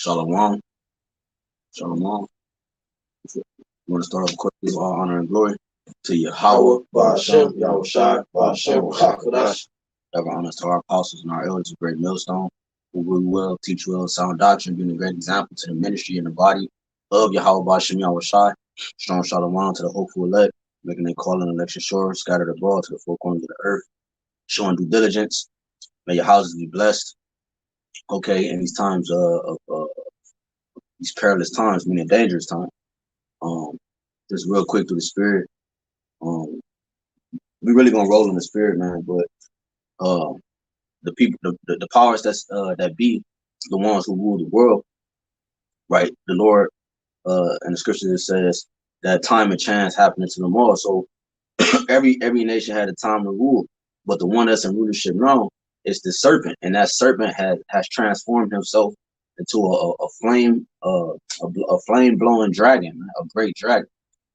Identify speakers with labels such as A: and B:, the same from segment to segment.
A: Shalom. Shalom. We want to start off, of course, with all honor and glory to YAHAWAH, BAHASHAM, YAHWASHI, BAHASHAM, HAQADASH. Ever honors to our apostles and our elders of great millstone, who will well teach well sound doctrine, being a great example to the ministry and the body of Yahweh BAHASHAM YAHWASHI. Strong shalom to the hopeful elect, making their call and election sure, scattered abroad to the four corners of the earth, showing due diligence. May your houses be blessed. Okay, in these times of these perilous times, meaning dangerous times. Just real quick through the spirit. We really gonna roll in the spirit, man. But the people, the powers that be the ones who rule the world, right? The Lord, and the scripture says that time and chance happening to them all. So every nation had a time to rule, but the one that's in rulership now is the serpent, and that serpent has transformed himself into a flame, a flame blowing dragon, a great dragon.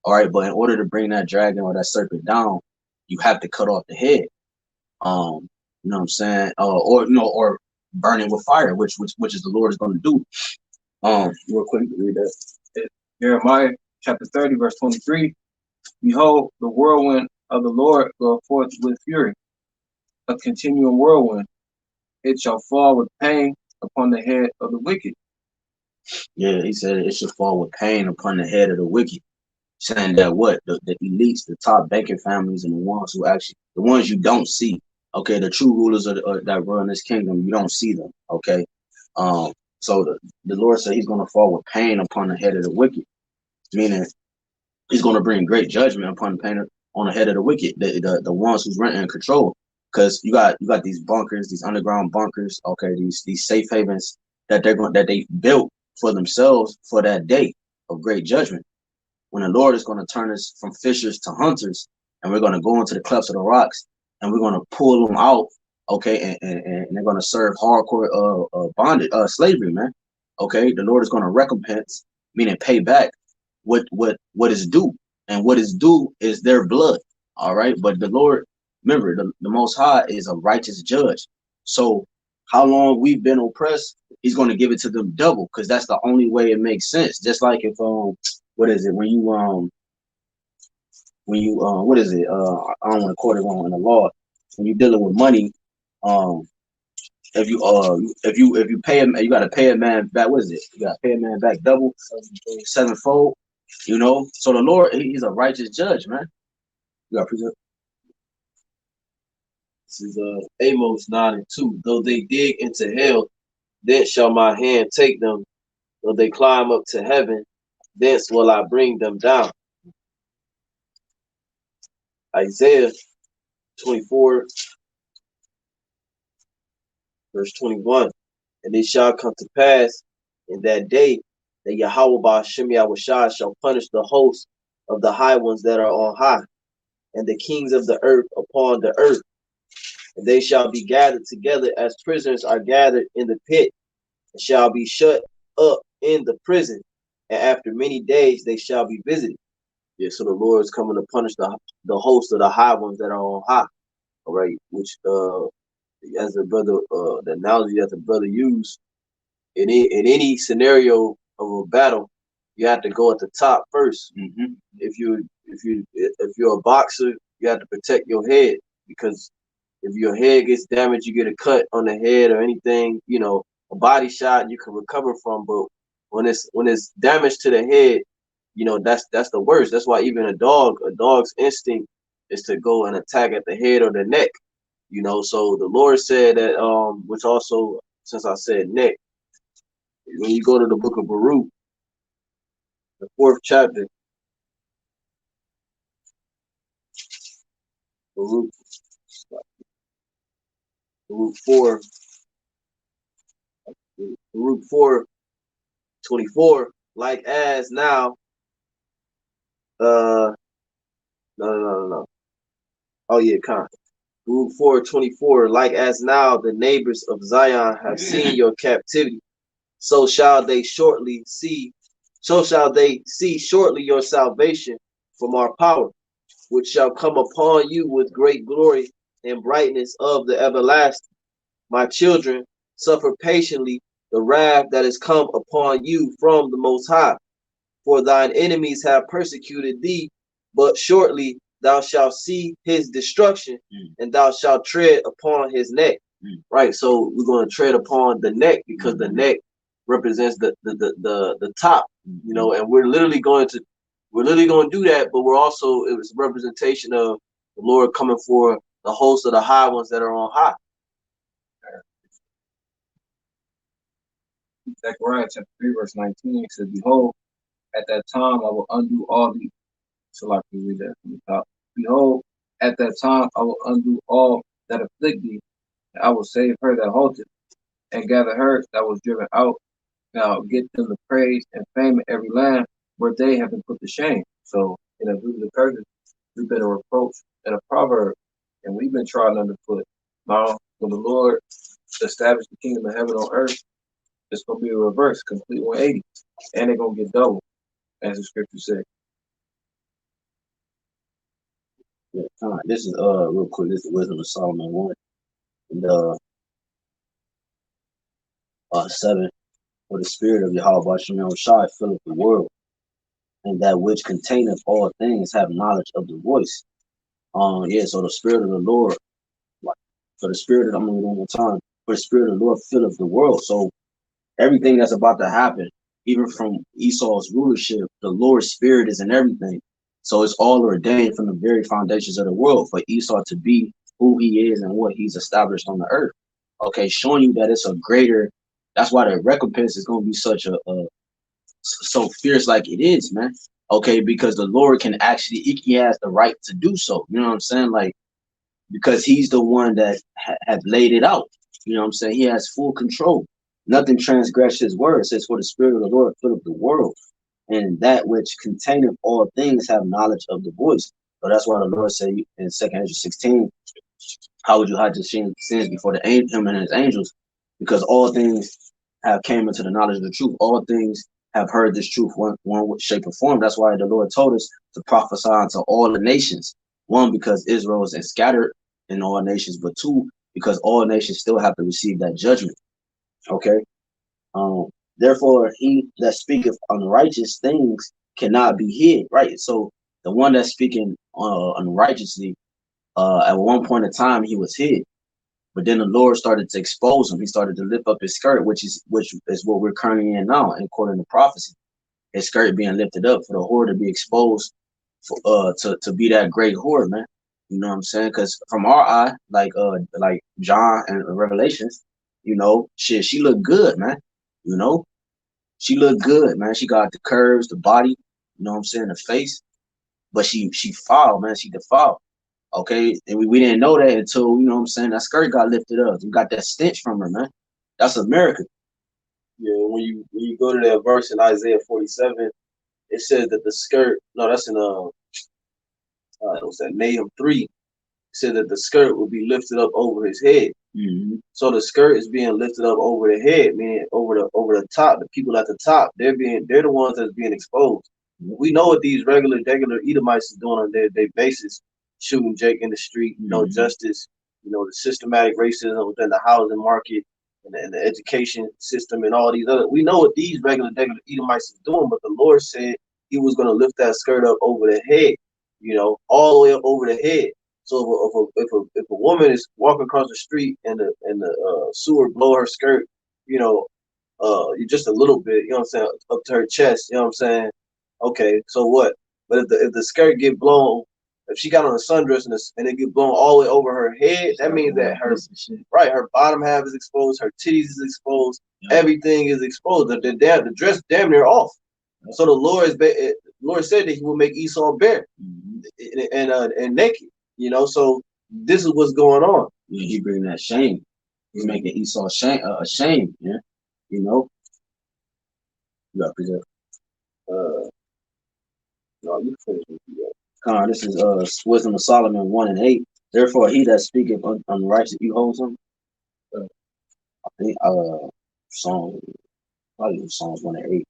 A: All right, but in order to bring that dragon or that serpent down, you have to cut off the head. You know what I'm saying? Or burning with fire, which is the Lord is going to do. Real quick, read that.
B: Jeremiah chapter 30, verse 23. Behold, the whirlwind of the Lord goeth forth with fury, a continual whirlwind. It shall fall with pain upon the head of the wicked.
A: Yeah, he said it should fall with pain upon the head of the wicked. Saying that what the elites, the top banking families, and the ones who actually, the ones you don't see, okay, the true rulers that run this kingdom, you don't see them, okay. So the Lord said He's going to fall with pain upon the head of the wicked, meaning He's going to bring great judgment upon the pain on the head of the wicked, the ones who's running in control, because you got these bunkers, these underground bunkers, okay, these safe havens that they built for themselves for that day of great judgment, when the Lord is going to turn us from fishers to hunters, and we're going to go into the clefts of the rocks, and we're going to pull them out, okay, and they're going to serve hardcore bondage, slavery, man. Okay, the Lord is going to recompense, meaning pay back what is due, and what is due is their blood. All right, but the Lord, remember, the Most High is a righteous judge. So how long we've been oppressed, He's going to give it to them double, because that's the only way it makes sense. Just like if what is it when you what is it? I don't want to quote it wrong in the law. When you're dealing with money, if you pay him, you got to pay a man back. What is it? You got to pay a man back double, sevenfold. You know. So the Lord, He's a righteous judge, man. You got present.
C: This is Amos 9:2. Though they dig into hell, thence shall my hand take them. Though they climb up to heaven, thence will I bring them down. Isaiah 24, verse 21. And it shall come to pass in that day that Yahweh BAHASHAM YAHWASHI shall punish the hosts of the high ones that are on high, and the kings of the earth upon the earth. And they shall be gathered together as prisoners are gathered in the pit, and shall be shut up in the prison. And after many days they shall be visited. Yeah, so the Lord is coming to punish the host of the high ones that are on high. All right, which as the brother, the analogy that the brother used, in any scenario of a battle, you have to go at the top first.
A: Mm-hmm.
C: If you're a boxer, you have to protect your head, because if your head gets damaged, you get a cut on the head or anything, you know, a body shot you can recover from. But when it's damage to the head, you know, that's the worst. That's why even a dog's instinct is to go and attack at the head or the neck. You know, so the Lord said that, which also, since I said neck, when you go to the book of Baruch, the 4th chapter, Baruch 4:24, like as now, no. Oh yeah, Baruch 4:24, like as now the neighbors of Zion have seen your captivity, so shall they see shortly your salvation from our power, which shall come upon you with great glory and brightness of the everlasting. My children, suffer patiently the wrath that is come upon you from the Most High. For thine enemies have persecuted thee, but shortly thou shalt see his destruction, and thou shalt tread upon his neck. Right, so we're going to tread upon the neck, because the neck represents the top, you know, and we're literally going to do that, but we're also, it was a representation of the Lord coming for the host of the high ones that are on high.
B: Zechariah chapter 3, verse 19, it says, Behold, at that time I will undo all the, so I can read that from the top. Behold, at that time I will undo all that afflict thee, and I will save her that halted, and gather her that was driven out. Now get them the praise and fame in every land where they have been put to shame. So in a group of curses, we've been a reproach and a proverb, and we've been trodden underfoot. Now, when the Lord established the kingdom of heaven on earth, it's gonna be a reverse, complete 180, and they're gonna get double, as the scripture said.
A: Yeah, this is real quick. This is Wisdom of Solomon 1 and 7. For the spirit of YAHWASHI filleth the world, and that which containeth all things have knowledge of the voice. Yeah, so the spirit of the Lord, like, for the spirit of, I'm gonna read one more time. For the spirit of the Lord filleth the world. So everything that's about to happen, even from Esau's rulership, the Lord's spirit is in everything. So it's all ordained from the very foundations of the world for Esau to be who he is and what he's established on the earth. Okay, showing you that it's a greater, that's why the recompense is going to be such so fierce like it is, man. Okay, because the Lord can actually, he has the right to do so. You know what I'm saying? Like, because he's the one that have laid it out. You know what I'm saying? He has full control. Nothing transgressed his word. It says, for the spirit of the Lord filleth the world, and that which containeth all things have knowledge of the voice. So that's why the Lord said in 2 Ezra 16, how would you hide your sins before him and his angels? Because all things have came into the knowledge of the truth. All things have heard this truth one shape or form. That's why the Lord told us to prophesy unto all the nations. One, because Israel is scattered in all nations, but two, because all nations still have to receive that judgment. Okay. Therefore, he that speaketh unrighteous things cannot be hid. Right. So the one that's speaking unrighteously, at one point in time, he was hid. But then the Lord started to expose him. He started to lift up his skirt, which is what we're currently in now, according to prophecy. His skirt being lifted up for the whore to be exposed, for, to be that great whore, man. You know what I'm saying? Because from our eye, like John and Revelations, you know, she looked good, man. You know, she looked good, man. She got the curves, the body, you know what I'm saying, the face, but she foul, man. She defiled. Okay, and we didn't know that until, you know what I'm saying, that skirt got lifted up. We got that stench from her, man. That's America.
C: Yeah, when you go to that verse in Isaiah 47, it says that the skirt, no, that's in what's that, Nahum 3, it said that the skirt will be lifted up over his head. So the skirt is being lifted up over the head, meaning over the top. The people at the top, they're the ones that's being exposed. We know what these regular Edomites is doing on their basis, shooting Jake in the street, no justice, you know, the systematic racism within the housing market and the education system and all these other. We know what these regular Edomites is doing, but the Lord said he was going to lift that skirt up over the head, you know, all the way up over the head. So if a woman is walking across the street and the sewer blow her skirt, you know, just a little bit, you know what I'm saying, up to her chest, you know what I'm saying? Okay, so what? But if the skirt get blown, if she got on a sundress and it get blown all the way over her head, that means that her bottom half is exposed, her titties is exposed, everything is exposed. The dress damn near off. So the Lord said that he will make Esau bare and naked. You know, so this is what's going on.
A: Yeah, he bringing that shame. He's making Esau ashamed. Yeah, you know. You got present.
C: No, you finish with that.
A: This is Wisdom of Solomon 1 and 8. Therefore, he that speaketh unrighteous, you hold him. I think Psalms 1 and 8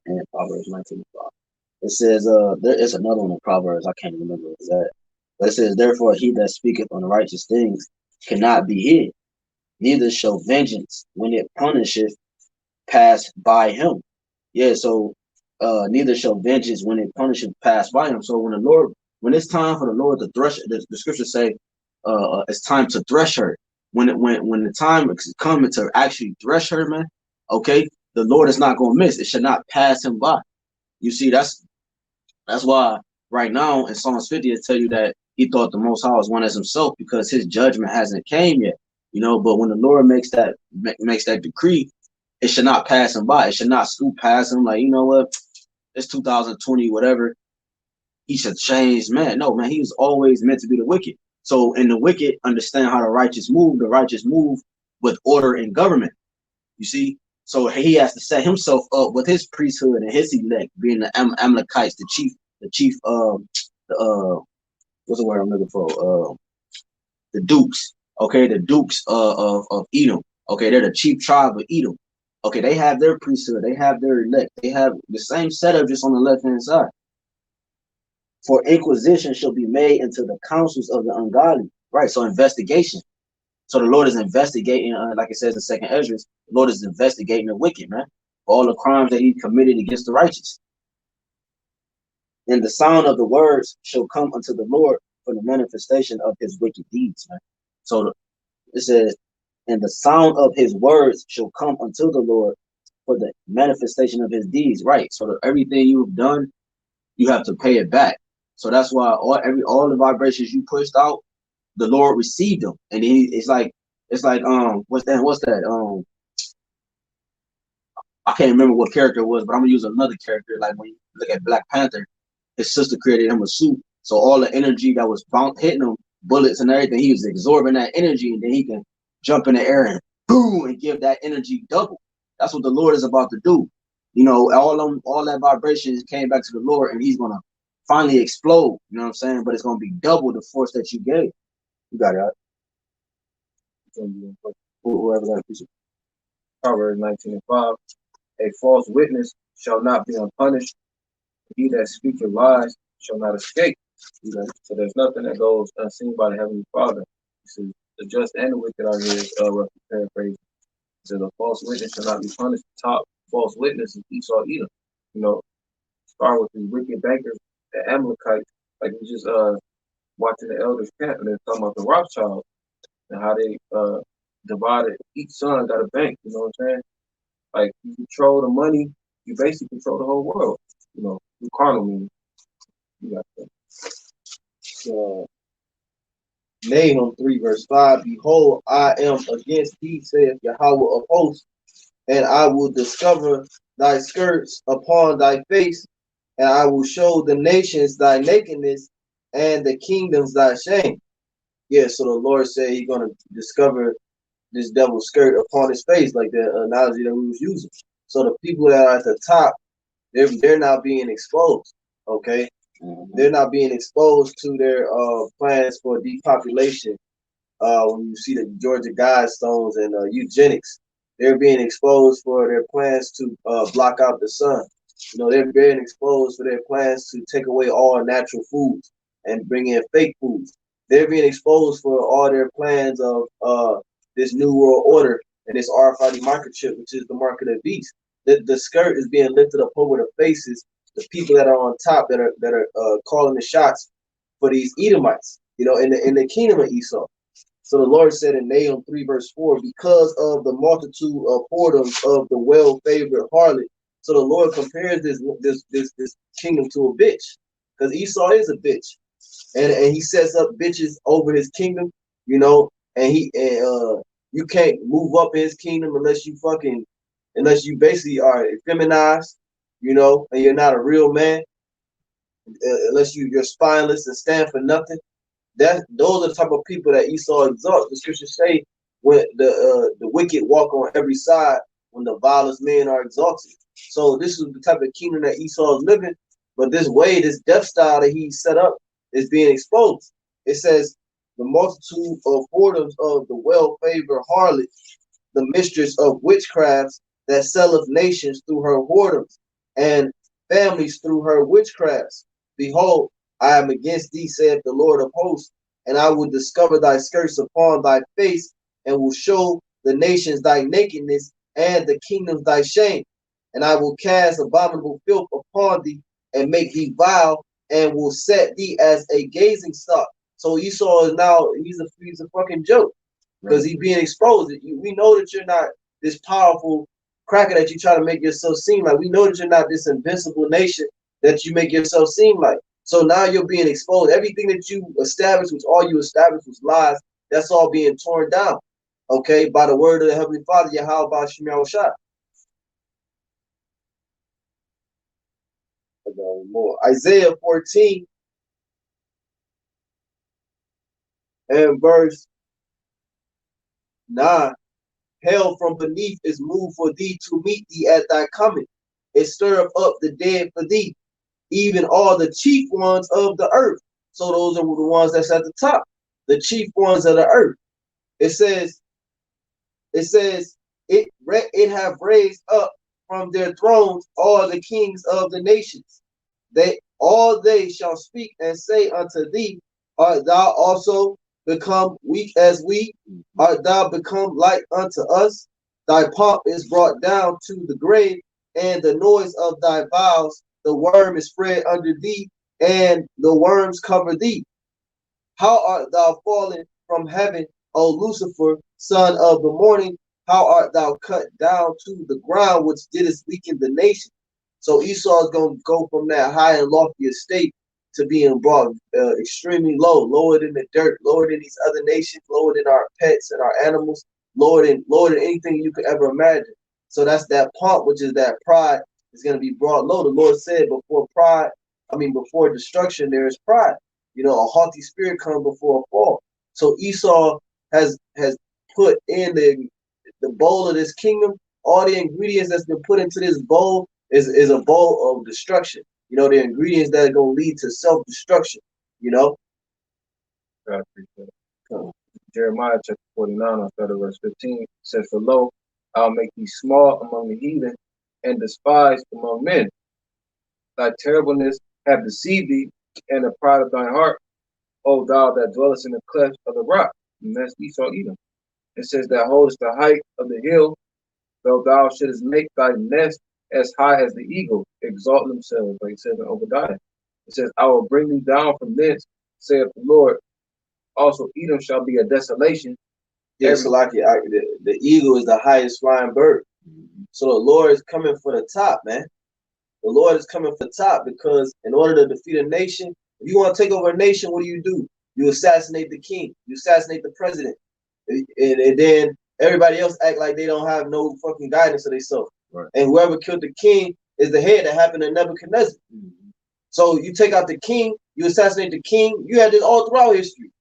A: and Proverbs 19:5. It says there is another one in Proverbs. I can't remember what it's at. But it says, therefore, he that speaketh unrighteous things cannot be hid. neither shall vengeance when it punisheth pass by him. Yeah, so neither shall vengeance when it punisheth pass by him. So when it's time for the Lord to thresh, the scriptures say it's time to thresh her. When the time is coming to actually thresh her, man, okay, the Lord is not gonna miss. It should not pass him by. You see, that's why right now in Psalms 50 it tell you that he thought the Most High was one as himself because his judgment hasn't came yet. You know, but when the Lord makes that decree, it should not pass him by. It should not scoop past him like, you know what, it's 2020, whatever. He should change, man. No, man, he was always meant to be the wicked. So in the wicked, understand how the righteous move. The righteous move with order and government. You see? So he has to set himself up with his priesthood and his elect, being the Amalekites, the chief what's the word I'm looking for? The dukes. Okay, the dukes of Edom. Okay, they're the chief tribe of Edom. Okay, they have their priesthood, they have their elect, they have the same setup just on the left hand side. For inquisition shall be made into the councils of the ungodly. Right, so investigation. So the Lord is investigating, like it says in Second Ezra, the Lord is investigating the wicked, man, for all the crimes that he committed against the righteous. And the sound of the words shall come unto the Lord for the manifestation of his wicked deeds, man. So it says, and the sound of his words shall come unto the Lord for the manifestation of his deeds. Right. So everything you've done, you have to pay it back. So that's why all the vibrations you pushed out, the Lord received them. And it's like what's that? I can't remember what character it was, but I'm gonna use another character. Like when you look at Black Panther, his sister created him a suit. So all the energy that was hitting him, bullets and everything, he was absorbing that energy, and then he can jump in the air and boom and give that energy double. That's what the Lord is about to do. You know, all that vibration came back to the Lord, and he's gonna finally explode. You know what I'm saying? But it's gonna be double the force that you gave. You got it. Whoever got a piece of
B: Proverbs 19:5. A false witness shall not be unpunished. He that speaketh lies shall not escape. So there's nothing that goes unseen by the Heavenly Father. See, the just and the wicked are his rough paraphrase. So the false witness shall not be punished. The top false witness is Esau Edom. You know, start with the wicked bankers, the Amalekites, like we just watching the elders camp, and they're talking about the Rothschild and how they divided. Each son got a bank. You know what I'm saying? Like you control the money, you basically control the whole world. You know, you carnal means. You got that.
C: So, Nahum 3 verse 5, behold, I am against thee, saith Yahawah of hosts, and I will discover thy skirts upon thy face, and I will show the nations thy nakedness, and the kingdoms thy shame. Yeah, so the Lord said he's going to discover this devil's skirt upon his face, like the analogy that we was using. So the people that are at the top, they're not being exposed, okay? They're not being exposed to their plans for depopulation. When you see the Georgia Guidestones and eugenics, they're being exposed for their plans to block out the sun. You know, they're being exposed for their plans to take away all natural foods and bring in fake foods. They're being exposed for all their plans of this new world order and this RFID microchip, which is the mark of the beast. The skirt is being lifted up over the faces, the people that are on top that are calling the shots for these Edomites, you know, in the kingdom of Esau. So the Lord said in Nahum 3 verse 4, because of the multitude of whoredoms of the well-favored harlot. So the Lord compares this kingdom to a bitch, because Esau is a bitch, and he sets up bitches over his kingdom, you know, and you can't move up in his kingdom unless you basically are feminized, you know, and you're not a real man, unless you're spineless and stand for nothing. Those are the type of people that Esau exalts. The scriptures say when the wicked walk on every side, when the vilest men are exalted. So this is the type of kingdom that Esau is living. But this way, this death style that he set up is being exposed. It says the multitude of whoredoms of the well-favored harlot, the mistress of witchcrafts that selleth nations through her whoredoms, and families through her witchcrafts. Behold, I am against thee, saith the Lord of hosts, and I will discover thy skirts upon thy face, and will show the nations thy nakedness, and the kingdoms thy shame. And I will cast abominable filth upon thee, and make thee vile, and will set thee as a gazing stock. So Esau is now, he's a fucking joke, because he's being exposed. We know that you're not this powerful cracker that you try to make yourself seem like. We know that you're not this invincible nation that you make yourself seem like. So now you're being exposed. Everything that you established, which all you established was lies, that's all being torn down, okay, by the word of the Heavenly Father, YAHAWASHI. More. Isaiah 14 and verse 9. Hell from beneath is moved for thee to meet thee at thy coming. It stirreth up the dead for thee, even all the chief ones of the earth. So those are the ones that's at the top, the chief ones of the earth. It says, it have raised up from their thrones all the kings of the nations. They shall speak and say unto thee, art thou also become weak as we? Art thou become like unto us? Thy pomp is brought down to the grave, and the noise of thy vows, the worm is spread under thee, and the worms cover thee. How art thou fallen from heaven, O Lucifer, son of the morning? How art thou cut down to the ground, which didst weaken the nation? So Esau is going to go from that high and lofty estate to being brought extremely low, lower than the dirt, lower than these other nations, lower than our pets and our animals, lower than anything you could ever imagine. So that's that pomp, which is that pride, is going to be brought low. The Lord said, before destruction, there is pride. You know, a haughty spirit comes before a fall. So Esau has put in the bowl of this kingdom, all the ingredients that's been put into this bowl is a bowl of destruction. You know, the ingredients that are going to lead to self-destruction, you know?
B: I appreciate it. Jeremiah chapter 49, verse 15 says, for lo, I'll make thee small among the heathen and despised among men. Thy terribleness have deceived thee, and the pride of thine heart, O thou that dwellest in the cleft of the rock. And that's Esau Edom. It says, that holdest the height of the hill, though thou shouldest make thy nest as high as the eagle, exalt themselves, like it says in Obadiah. It says, I will bring thee down from thence, saith the Lord. Also, Edom shall be a desolation.
C: Yeah, so like the eagle is the highest flying bird. So the Lord is coming for the top, man. The Lord is coming for the top, because in order to defeat a nation, if you want to take over a nation, what do? You assassinate the king. You assassinate the president. And then everybody else act like they don't have no fucking guidance of themselves. Right. And whoever killed the king is the head. That happened to Nebuchadnezzar. So you take out the king, you assassinate the king. You had this all throughout history.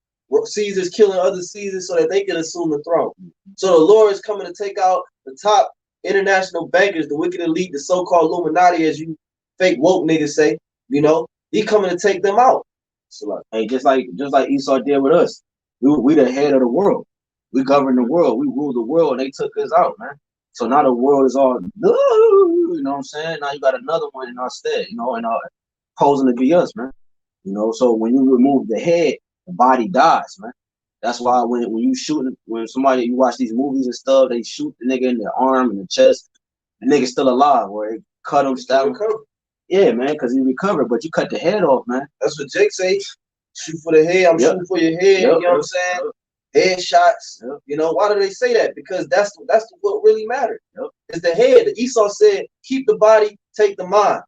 C: Caesars killing other Caesars so that they could assume the throne. So the Lord is coming to take out the top international bankers, the wicked elite, the so-called Illuminati, as you fake woke niggas say. You know, he coming to take them out. So like,
A: hey, just like Esau did with us. We the head of the world. We govern the world. We rule the world, and they took us out, man. So now the world is all, you know what I'm saying? Now you got another one in our stead, you know, and posing to be us, man. You know, so when you remove the head, the body dies, man. That's why when you shoot, when somebody, you watch these movies and stuff, they shoot the nigga in the arm and the chest, the nigga's still alive, or they cut him, stab him. Yeah, man, because he recovered, but you cut the head off, man.
C: That's what Jake say. Shoot for the head, I'm shooting for your head, you know what I'm saying? Headshots, you know, why do they say that? Because that's what really matters. It's the head. Esau said, keep the body, take the mind.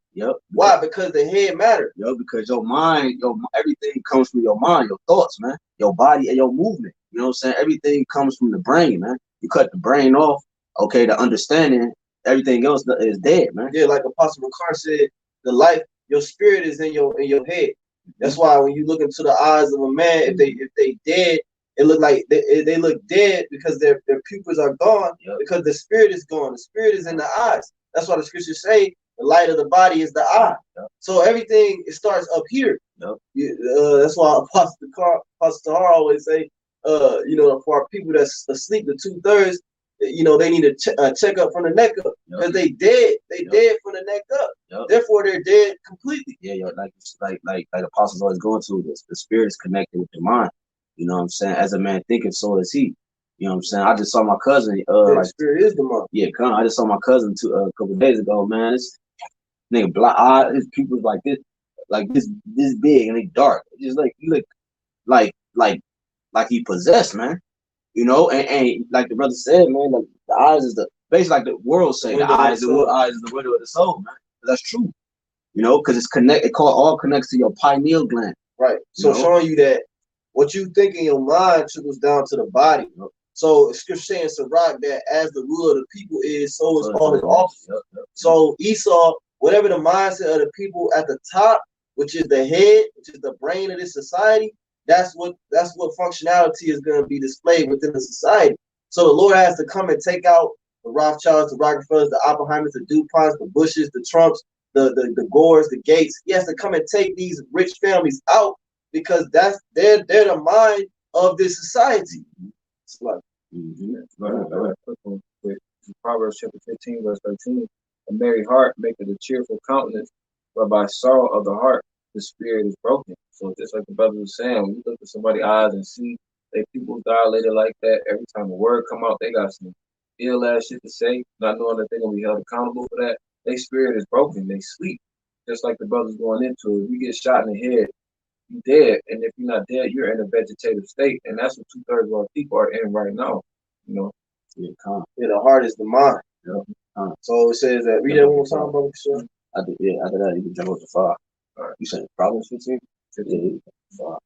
C: Why? Because the head matters.
A: Because your mind, everything comes from your mind, your thoughts, man, your body and your movement. You know what I'm saying? Everything comes from the brain, man. You cut the brain off, okay, the understanding, everything else is dead, man.
C: Yeah, like Apostle Ricard said, the life, your spirit is in your head. That's why when you look into the eyes of a man, if they dead, it look like they look dead because their pupils are gone, because the spirit is gone. The spirit is in the eyes. That's why the scriptures say the light of the body is the eye. So everything, it starts up here. That's why Apostle Tahar always say, you know, for our people that's asleep, the 2/3, you know, they need a check up from the neck up, because they dead. They dead from the neck up. Therefore, they're dead completely.
A: Like apostles always going to this. The spirit is connected with the mind. You know what I'm saying? As a man thinketh, so is he. You know what I'm saying? I just saw my cousin.
C: That spirit is demonic.
A: Yeah, I just saw my cousin a couple of days ago. Man, this nigga black eye. His pupils like this big, and they dark. Just like he look like he possessed, man. You know, and like the brother said, man, like the eyes is basically like the world say, the eyes is the window of the soul, man. That's true. You know, because it's connect. It all connects to your pineal gland.
C: Right. So showing you that what you think in your mind trickles down to the body. So scripture saying Sirach that as the ruler of the people is, so is all his officers. So Esau, whatever the mindset of the people at the top, which is the head, which is the brain of this society, that's what functionality is going to be displayed within the society. So the Lord has to come and take out the Rothschilds, the Rockefellers, the Oppenheimers, the DuPonts, the Bushes, the Trumps, the Gores, the Gates. He has to come and take these rich families out because they're the mind of this society. It's like,
B: Proverbs chapter 15, verse 13. A merry heart maketh a cheerful countenance, but by sorrow of the heart the spirit is broken. So just like the brother was saying, when you look at somebody's eyes and see they people dilated like that, every time a word come out, they got some ill ass shit to say, not knowing that they're gonna be held accountable for that. Their spirit is broken. They sleep. Just like the brothers going into it. If you get shot in the head, you dead. And if you're not dead, you're in a vegetative state. And that's what 2/3 of our people are in right now. You know?
C: Yeah, the heart is the mind. Yeah. So it says that, read that one more time, brother. Sure.
A: After that, you can jump up to 5. All right. You said Proverbs 15? 15. 5.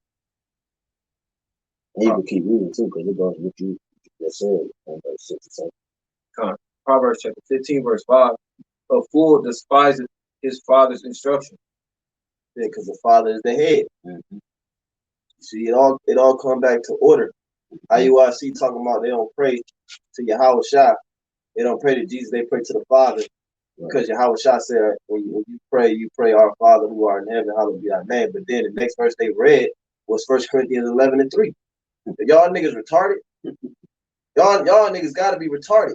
A: And you can keep reading too, because it goes with you just said on verse 6 and 7.
B: Proverbs chapter 15, verse 5. A fool despises his father's instruction.
C: Yeah, because the father is the head. See, it all come back to order. IWALAMYAM talking about they don't pray to YAHAWASHI. They don't pray to Jesus, they pray to the Father. Because YAHAWASHI said, when you pray our Father who art in heaven, hallowed be thy name. But then the next verse they read was 1 Corinthians 11:3. Y'all niggas retarded. Y'all niggas gotta be retarded.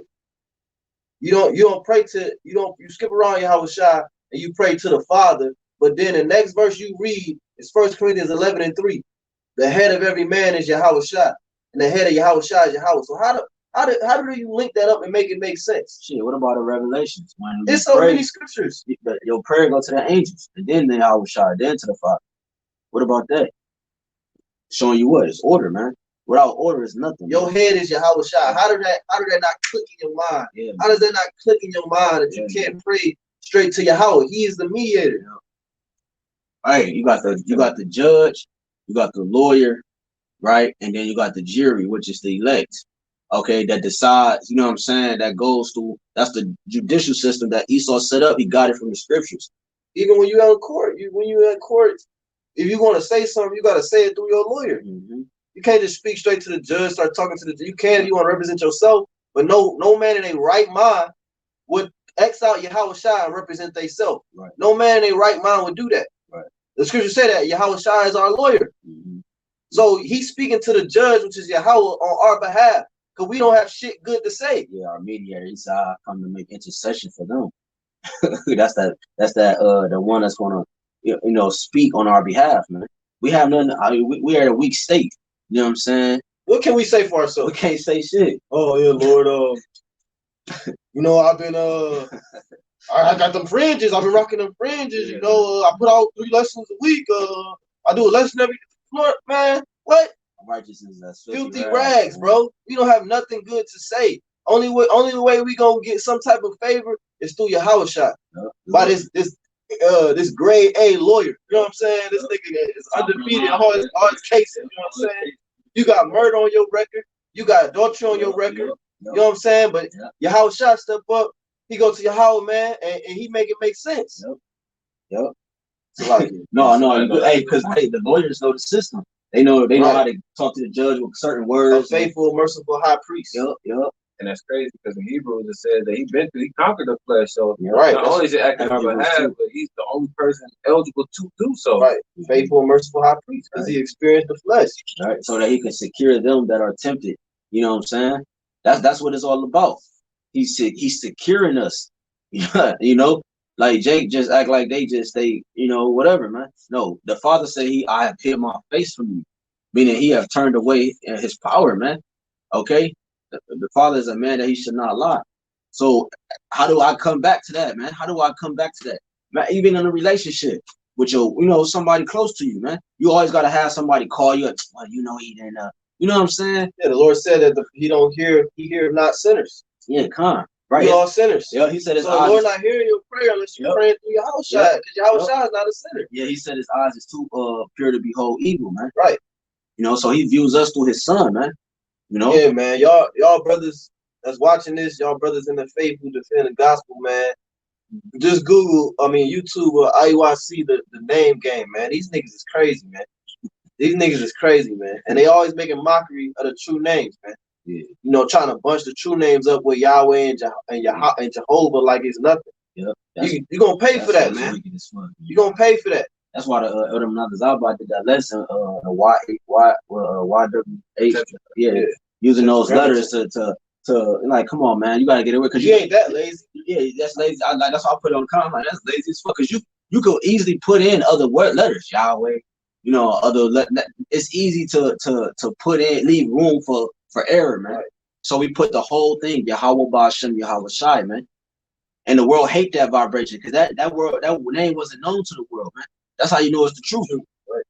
C: You don't pray to, you skip around YAHAWASHI and you pray to the Father, but then the next verse you read is 1 Corinthians 11:3. The head of every man is YAHAWASHI, and the head of YAHAWASHI is Yahweh. So how do you link that up and make it make sense?
A: Shit, what about the Revelations? When
C: there's so many scriptures.
A: Your prayer go to the angels, and then the YAHAWASHI, then to the Father. What about that? Showing you what? It's order, man. Without order is nothing.
C: Your head is YAHAWASHI. How did that not click in your mind?
A: Yeah,
C: how does that not click in your mind that you can't pray straight to Yahweh? He is the mediator.
A: Right. You got the judge, you got the lawyer, right? And then you got the jury, which is the elect. Okay, that decides, you know what I'm saying? That goes through, that's the judicial system that Esau set up. He got it from the scriptures.
C: Even when you're in court, if you want to say something, you got to say it through your lawyer. You can't just speak straight to the judge, start talking to the judge. You can if you want to represent yourself, but no man in their right mind would X out YAHAWASHI and represent themselves.
A: Right.
C: No man in their right mind would do that.
A: Right.
C: The scripture say that YAHAWASHI is our lawyer. So he's speaking to the judge, which is Yahweh, on our behalf, because we don't have shit good to say.
A: Yeah, our mediator, he's come to make intercession for them. that's the one that's gonna speak on our behalf, man. We have nothing. We are a weak state. You know what I'm saying?
C: What can we say for ourselves?
A: We can't say shit.
C: Oh yeah, Lord. I've been I got them fringes. I've been rocking them fringes.
A: Yeah.
C: I put out 3 lessons a week. I do a lesson every man. What?
A: Righteousness, that's
C: filthy rags, bro. We don't have nothing good to say. Only way we gonna get some type of favor is through YAHAWASHI. By this grade A lawyer. You know what I'm saying? This nigga is undefeated in all his cases. You know what I'm saying? You got murder on your record. You got adultery on your record. You know what I'm saying? But YAHAWASHI step up. He go to Yahweh, man, and he make it make sense.
A: Yep. So like, hey, because the lawyers know the system. They know how to talk to the judge with certain words.
C: A faithful, merciful high priest.
A: Yep.
B: And that's crazy because in Hebrews it says that he conquered the flesh. So
C: not
B: only is it acting on our behalf, but he's the only person eligible to do so.
C: Right. Faithful and merciful high priest, because he experienced the flesh.
A: Right. So that he can secure them that are tempted. You know what I'm saying? That's what it's all about. He's securing us. Like Jake just act like they whatever, man. No, the Father said I have hid my face from you, meaning he have turned away his power, man. Okay, The father is a man that he should not lie. So how do I come back to that, man? How do I come back to that? Man, even in a relationship with your, somebody close to you, man. You always gotta have somebody call you. Well, he didn't. You know what I'm saying?
C: Yeah, the Lord said that he hear not sinners.
A: Yeah, come right.
C: We all sinners.
A: Yeah, he said his
C: so
A: eyes.
C: The Lord not hearing your prayer unless you're praying through Yahawashi, because Yahawashi is not a sinner.
A: Yeah, he said his eyes is too pure to behold evil, man.
C: Right.
A: So he views us through his son, man.
C: Yeah, man. Y'all brothers that's watching this, y'all brothers in the faith who defend the gospel, man. Just Google, YouTube IWC the name game, man. These niggas is crazy, man. These niggas is crazy, man. And they always making mockery of the true names, man. Yeah. Trying to bunch the true names up with Yahweh and Jehovah like it's nothing.
A: Yep.
C: You're going to pay for that, man. You're going to pay for that.
A: That's why the Elder Mothers Abba did that lesson, the YWH, using those letters to like, come on, man, you gotta get away because
C: you ain't that lazy.
A: Yeah, that's lazy. That's why I put it on the comment. Like, that's lazy as fuck because you could easily put in other letters, Yahweh. It's easy to put in, leave room for error, man. Right. So we put the whole thing, Yahawah, BAHASHAM, YAHAWASHI, man. And the world hate that vibration because that name wasn't known to the world, man. That's how you know it's the truth, right?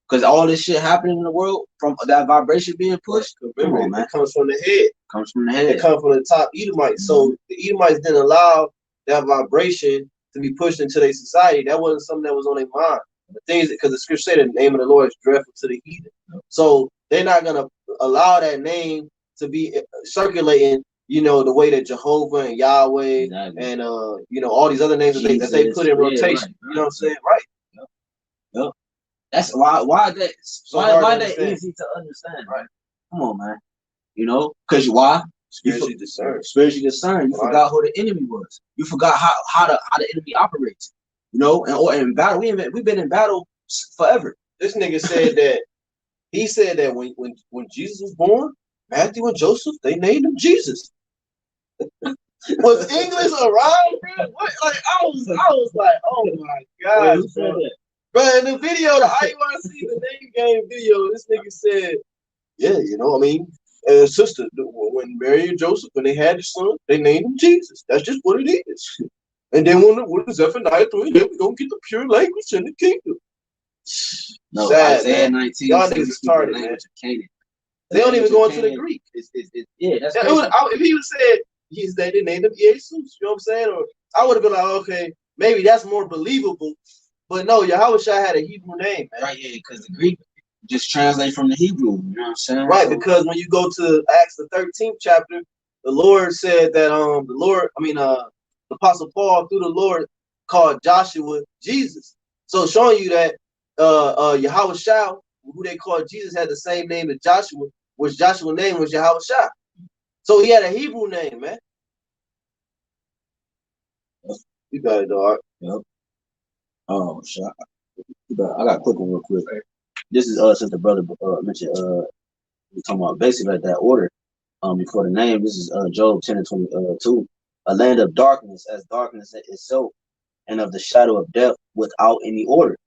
A: Because all this shit happening in the world from that vibration being pushed.
C: Remember, come on, man. It comes from the head.
A: Comes from the head.
C: It comes from the top Edomites. So the Edomites didn't allow that vibration to be pushed into their society. That wasn't something that was on their mind. The things, because the scripture said the name of the Lord is dreadful to the heathen. So they're not gonna allow that name to be circulating, the way that Jehovah and Yahweh and all these other names that they put in rotation. Right. You know what I'm saying? Right.
A: Yep. That's why that easy to understand, right? Come on, man. Because why?
C: Spiritually discerned.
A: You forgot who the enemy was. You forgot how the enemy operates. And in battle, we've been in battle forever.
C: This nigga said that he said that when Jesus was born, Matthew and Joseph, they named him Jesus. Was English around, bro? What? Like I was like, oh my god,
A: who said that?
C: Bro, in the video, the IWC, the name game video, this nigga said, yeah, sister, when Mary and Joseph, when they had the son, they named him Jesus. That's just what it is. And then when Zephaniah 3, then we're going to get the pure language in the kingdom.
A: No, sad, Isaiah 19.
C: Y'all niggas started, man. They don't even go into the Greek.
A: That's
C: if he would said, they named him Jesus, you know what I'm saying? Or I would have been like, okay, maybe that's more believable. But no, Yahawashi had a Hebrew name, man.
A: Right, yeah, because the Greek just translate from the Hebrew, you know what I'm saying?
C: Right, because when you go to Acts the 13th chapter, the Lord said that the Apostle Paul through the Lord called Joshua Jesus. So showing you that Yahawashi, who they called Jesus, had the same name as Joshua, which Joshua's name was Yahawashi. So he had a Hebrew name, man. You got it, dog.
A: Yep. Oh, shit. I got a quick one real quick. This is since the brother mentioned we're talking about basically like that order before the name. This is Job 10 and 22. A land of darkness as darkness itself, and of the shadow of death without any order,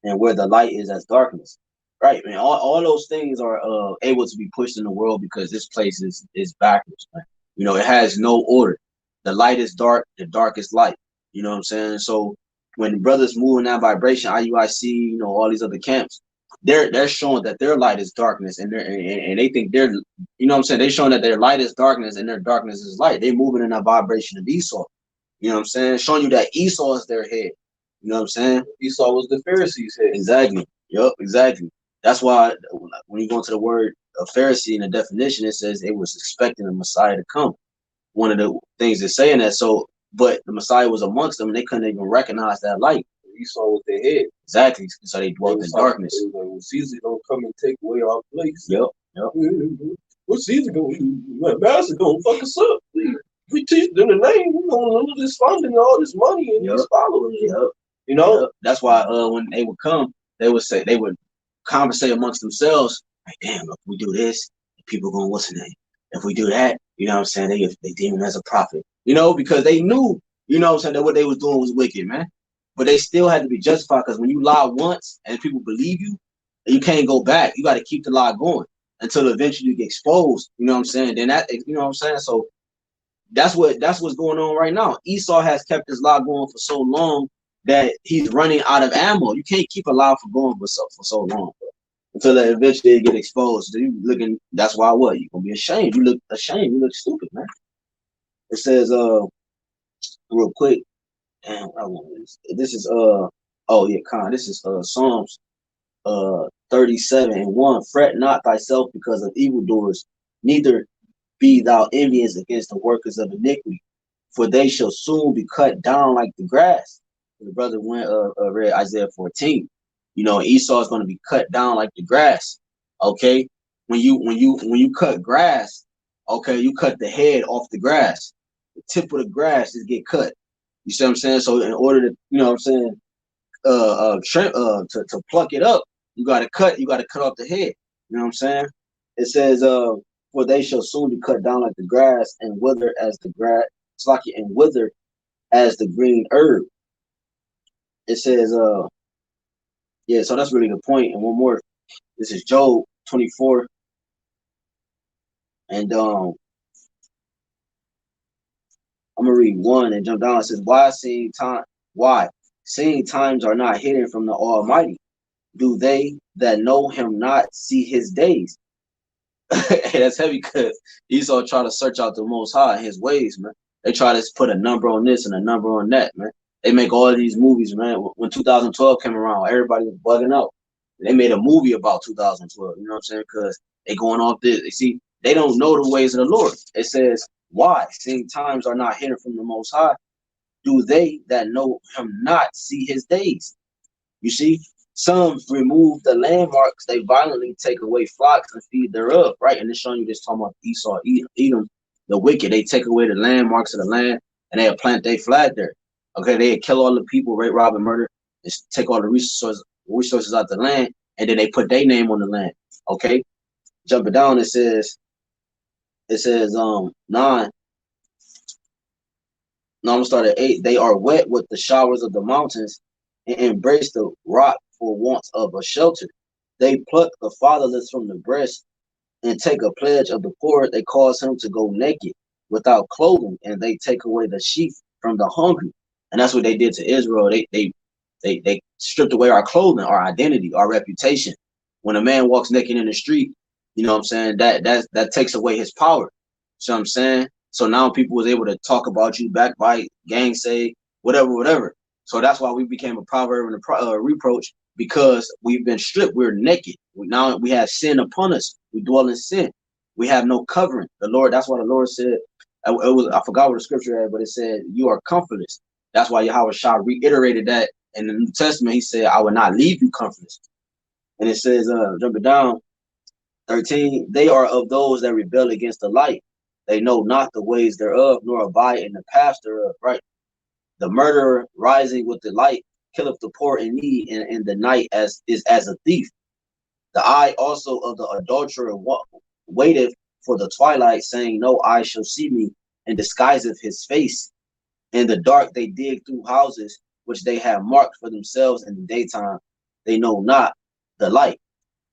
A: and where the light is as darkness. Right, man. All those things are able to be pushed in the world because this place is backwards, man. It has no order. The light is dark, the dark is light. You know what I'm saying? So when brothers move in that vibration, IUIC, all these other camps, they're showing that their light is darkness, and they think they're, you know what I'm saying? They're showing that their light is darkness and their darkness is light. They're moving in that vibration of Esau. You know what I'm saying? Showing you that Esau is their head. You know what I'm saying?
C: Esau was the Pharisees' head.
A: Exactly. Yep, exactly. That's why when you go into the word of Pharisee in the definition, it says it was expecting the Messiah to come. One of the things it's saying that, but the Messiah was amongst them and they couldn't even recognize that light.
C: Esau was their head.
A: Exactly. So they dwelt in darkness.
C: It was like, well, Caesar don't come and take away our place.
A: Yep.
C: What's Caesar going to do? Master going to fuck us up. We teach them the name. We're going to lose this funding and all this money and these followers. Yep.
A: That's why when they would come, they would conversate amongst themselves. Like, damn, if we do this, people going, what's the name? If we do that, you know what I'm saying? They deem him as a prophet. Because they knew, you know what I'm saying, that what they was doing was wicked, man. But they still had to be justified because when you lie once and people believe you, you can't go back. You got to keep the lie going. until eventually you get exposed. You know what I'm saying? Then that, you know what I'm saying? So that's what's going on right now. Esau has kept his lie going for so long that he's running out of ammo. You can't keep a lie for going for so long, bro, until they eventually get exposed. So you looking, that's why what? You're gonna be ashamed. You look ashamed, you look stupid, man. It says real quick, damn, I want this is oh yeah, Con, this is Psalms 37:1. Fret not thyself because of evildoers, neither be thou envious against the workers of iniquity, for they shall soon be cut down like the grass. The brother went read Isaiah 14. You know, Esau is going to be cut down like the grass. Okay, when you cut grass, okay, you cut the head off the grass. The tip of the grass is get cut. You see what I'm saying? So in order to, you know what I'm saying, to pluck it up, you gotta cut off the head. You know what I'm saying? It says, for they shall soon be cut down like the grass and wither as the grass, and wither as the green herb. It says, yeah, so that's really the point. And one more. This is Job 24. And I'm gonna read 1 and jump down. It says, why? Seeing times are not hidden from the Almighty. Do they that know him not see his days? That's heavy because Esau try to search out the Most High and his ways, man. They try to put a number on this and a number on that, man. They make all of these movies, man. When 2012 came around, everybody was bugging out. They made a movie about 2012, you know what I'm saying? Because they going off this. You see, they don't know the ways of the Lord. It says, why? Seeing times are not hidden from the Most High. Do they that know him not see his days? You see, some remove the landmarks, they violently take away flocks and feed thereof, right? And it's showing you this talking about Esau, Edom, the wicked. They take away the landmarks of the land and they'll plant their flag there. Okay, they kill all the people, rape, rob, and murder, and take all the resources out the land, and then they put their name on the land. Okay, jumping down, it says 9. No, I'm gonna start at 8. They are wet with the showers of the mountains and embrace the rock for want of a shelter. They pluck the fatherless from the breast and take a pledge of the poor. They cause him to go naked without clothing, and they take away the sheep from the hungry. And that's what they did to Israel. They stripped away our clothing, our identity, our reputation. When a man walks naked in the street, you know what I'm saying, that takes away his power. See what I'm saying? So now people was able to talk about you, backbite, gangsay, whatever. So that's why we became a proverb and a reproach, because we've been stripped. We're naked. Now we have sin upon us. We dwell in sin. We have no covering. The Lord, that's why the Lord said, I forgot what the scripture had, but it said, you are comfortless. That's why YAHWASHI reiterated that in the New Testament. He said, I will not leave you comfortless. And it says, jumping down, 13, they are of those that rebel against the light. They know not the ways thereof, nor abide in the paths thereof, right? The murderer rising with the light killeth the poor in need, and in the night is as a thief. The eye also of the adulterer waiteth for the twilight, saying, no eye shall see me, and disguiseth his face. In the dark they dig through houses, which they have marked for themselves in the daytime. They know not the light.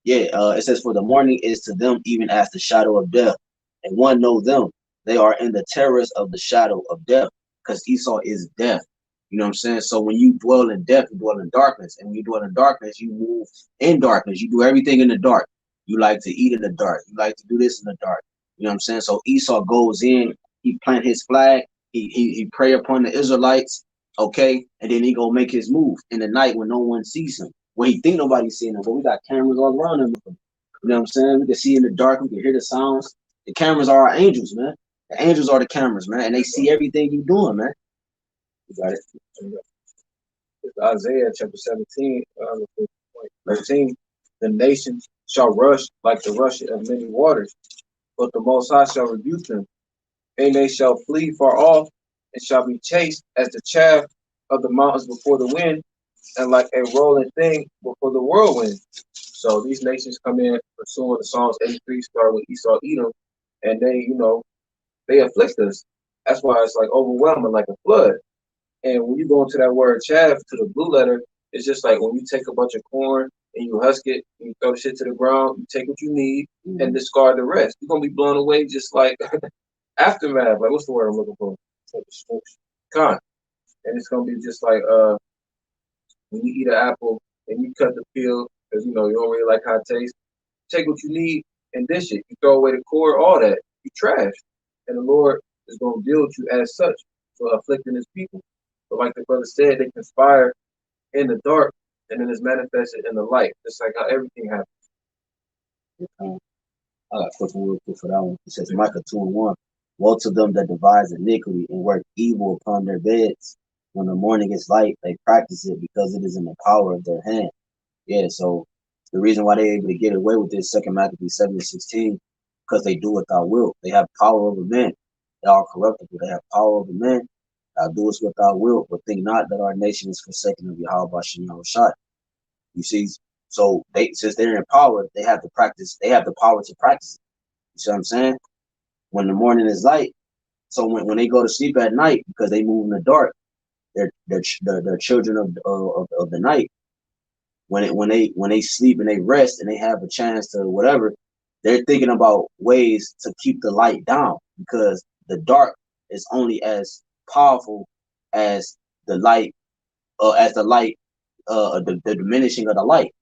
A: Yeah, it says, for the morning is to them even as the shadow of death. And one know them. They are in the terrors of the shadow of death, because Esau is death. You know what I'm saying? So when you dwell in death, you dwell in darkness. And when you dwell in darkness, you move in darkness. You do everything in the dark. You like to eat in the dark. You like to do this in the dark. You know what I'm saying? So Esau goes in, he plant his flag, he pray upon the Israelites, okay? And then he go make his move in the night when no one sees him. When he think nobody's seeing him, but we got cameras all around him. You know what I'm saying? We can see in the dark, we can hear the sounds. The cameras are our angels, man. The angels are the cameras, man, and they see everything you doing, man. You got it.
B: It's Isaiah chapter 17, 13. The nations shall rush like the rush of many waters, but the Most High shall rebuke them, and they shall flee far off, and shall be chased as the chaff of the mountains before the wind, and like a rolling thing before the whirlwind. So these nations come in pursuing the Psalms 83, start with Esau, Edom, and they afflict us. That's why it's like overwhelming, like a flood. And when you go into that word chaff, to the blue letter, it's just like when you take a bunch of corn and you husk it, and you throw shit to the ground, you take what you need, and discard the rest. You're gonna be blown away just like aftermath. Like, what's the word I'm looking for? Con. And it's gonna be just like when you eat an apple and you cut the peel because you know you don't really like how it tastes. Take what you need and dish it. You throw away the core, all that. You trash. And the Lord is gonna deal with you as such for afflicting his people. But like the brother said, they conspire in the dark and then it's manifested in the light. Just like how everything happens.
A: I got something real quick for that one. It says Micah 2:1. Woe to them that devise iniquity and work evil upon their beds. When the morning is light, they practice it because it is in the power of their hand. Yeah, so the reason why they're able to get away with this, 2 Maccabees 7:16, because they do what thou wilt. They have power over men. They are corruptible. They have power over men. Thou doest what thou wilt, but think not that our nation is forsaken of YAHWASHI. You see, so they, since they're in power, they have to practice. They have the power to practice it. You see what I'm saying? When the morning is light, so when they go to sleep at night, because they move in the dark, they're children of the night. When they sleep and they rest and they have a chance to whatever, they're thinking about ways to keep the light down, because the dark is only as powerful as the light, the diminishing of the light.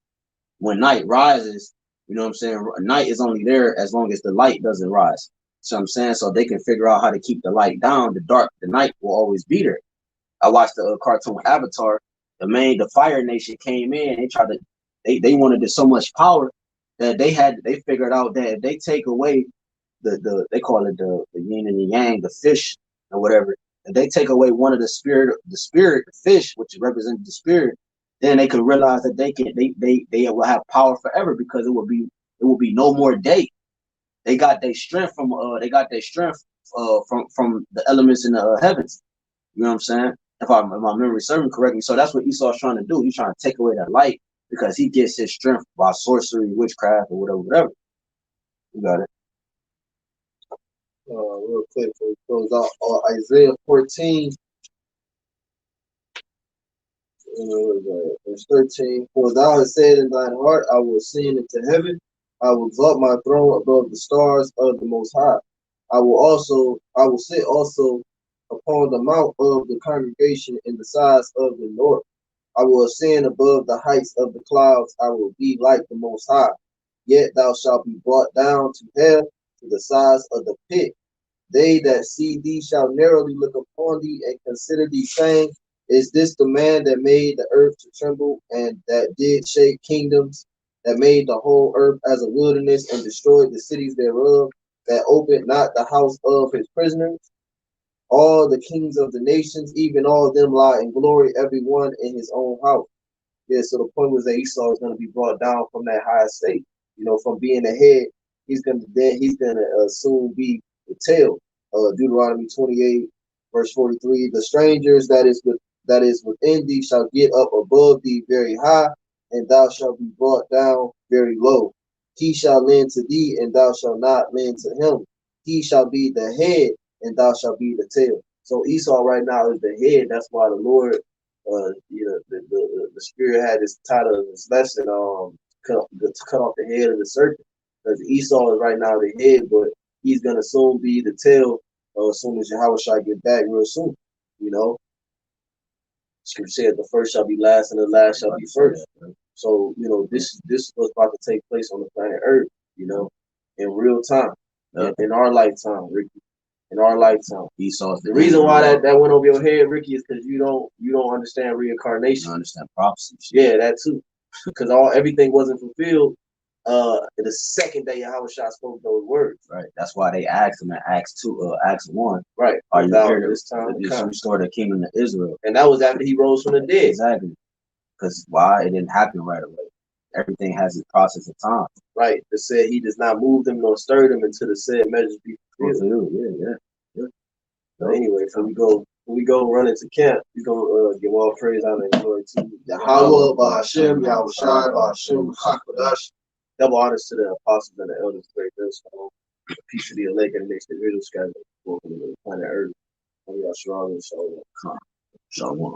A: When night rises, you know what I'm saying? Night is only there as long as the light doesn't rise. So I'm saying, so they can figure out how to keep the light down. The night will always be there. I watched the cartoon Avatar. The Fire Nation came in. They wanted so much power that they figured out that if they take away they call it the yin and the yang, the fish or whatever. If they take away one of the fish, which represents the spirit, then they could realize that they will have power forever, because it will be no more day. They got their strength from the elements in the heavens. You know what I'm saying? If my memory serves me correctly. So that's what Esau's trying to do. He's trying to take away that light because he gets his strength by sorcery, witchcraft, or whatever. You got it.
C: Real quick before we close out, Isaiah 14, verse 13. For thou hast said in thine heart, I will ascend into heaven. I will exalt my throne above the stars of the Most High. I will sit also upon the mount of the congregation in the sides of the north. I will ascend above the heights of the clouds. I will be like the Most High. Yet thou shalt be brought down to hell, to the sides of the pit. They that see thee shall narrowly look upon thee and consider thee, saying, is this the man that made the earth to tremble, and that did shake kingdoms, that made the whole earth as a wilderness, and destroyed the cities thereof, that opened not the house of his prisoners? All the kings of the nations, even all of them, lie in glory, every one in his own house. Yeah, so the point was that Esau is going to be brought down from that high state. You know, from being the head, he's going to soon be the tail. Deuteronomy 28, verse 43. The strangers that is within thee shall get up above thee very high, and thou shalt be brought down very low. He shall lend to thee, and thou shalt not lend to him. He shall be the head, and thou shalt be the tail. So Esau right now is the head. That's why the Lord, the Spirit had this title of this lesson, cut off the head of the serpent. Because Esau is right now the head, but he's gonna soon be the tail. As soon as YAHWASHI get back real soon, you know. Scripture said the first shall be last, and the last shall be first. So you know this is what's about to take place on the planet Earth. You know, in real time, in our lifetime, Ricky. In our lifetime, Esau's the reason why that went over your head, Ricky, is because you don't understand reincarnation. You don't understand prophecy. Yeah, that too. Because everything wasn't fulfilled. The second day YAHWASHI spoke those words. Right. That's why they asked him in Acts 1. Right. Are you here this time? To restore the kingdom of Israel. And that was after he rose from the dead. Exactly. Because why? It didn't happen right away. Everything has its process of time. Right. It said he does not move them nor stir them until the said measures be fulfilled. Yeah. So anyway, before we go run into camp, we're gonna give all praise, honor, and glory to YAHAWAH, BAHASHAM, YAHWASHI, BAHASHAM, HAQADASH. Double honors to the apostles and the elders, great millstone. Peace to the elect and mixed individuals scattered on the planet Earth. Y'all strong and so calm. Shalom.